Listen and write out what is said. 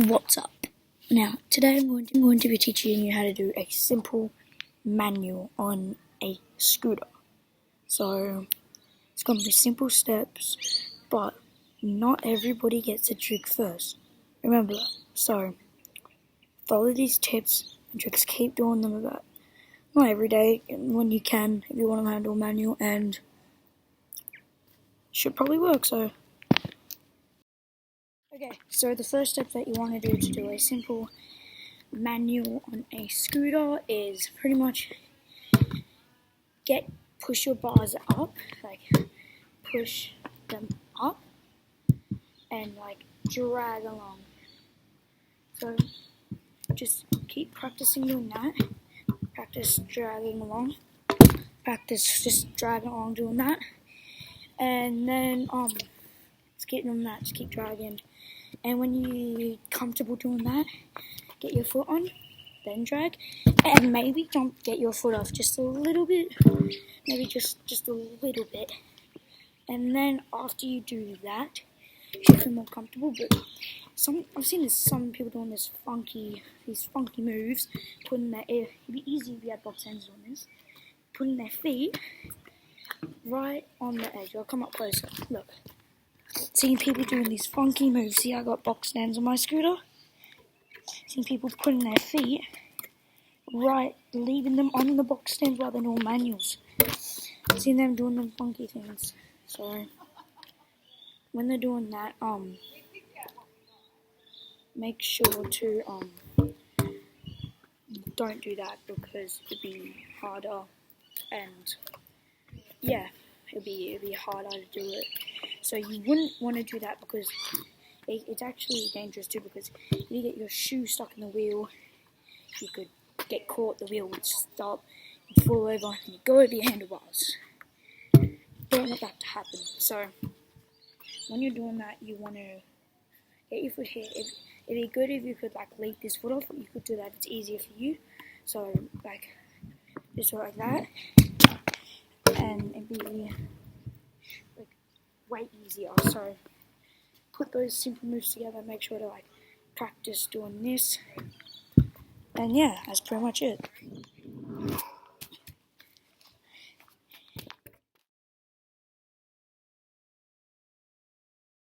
What's up? Now, today I'm going to be teaching you how to do a simple manual on a scooter. So, it's going to be simple steps, but not everybody gets a trick first. Remember that. So, follow these tips and tricks. Keep doing them about not every day, when you can, if you want to learn how to do a manual, and should probably work. So, okay, so the first step that you want to do a simple manual on a scooter is pretty much push your bars up, like push them up and like drag along. So just keep practicing doing that. Practice dragging along. Practice just dragging along doing that. And then just keep doing that, just keep dragging. And when you're comfortable doing that, get your foot on, then drag, and maybe don't get your foot off just a little bit, maybe just a little bit. And then after you do that, you should feel more comfortable. But I've seen some people doing these funky moves, putting it'd be easy if you had box ends on this, putting their feet right on the edge. I'll come up closer. Look, seeing people doing these funky moves. See, I got box stands on my scooter. Seeing people putting their feet right, leaving them on the box stands while they're doing manuals. Seeing them doing them funky things. So when they're doing that, make sure to don't do that, because it'd be harder, and yeah, it'd be harder to do it. So you wouldn't want to do that, because it's actually dangerous too, because if you get your shoe stuck in the wheel, you could get caught, the wheel would stop, you'd fall over, and you'd go over your handlebars. Don't want that to happen. So when you're doing that, you want to get your foot here. It'd be good if you could like leave this foot off, but you could do that, it's easier for you. So like just like that, and it'd be like way easier. So put those simple moves together, make sure to like practice doing this, and yeah, that's pretty much it.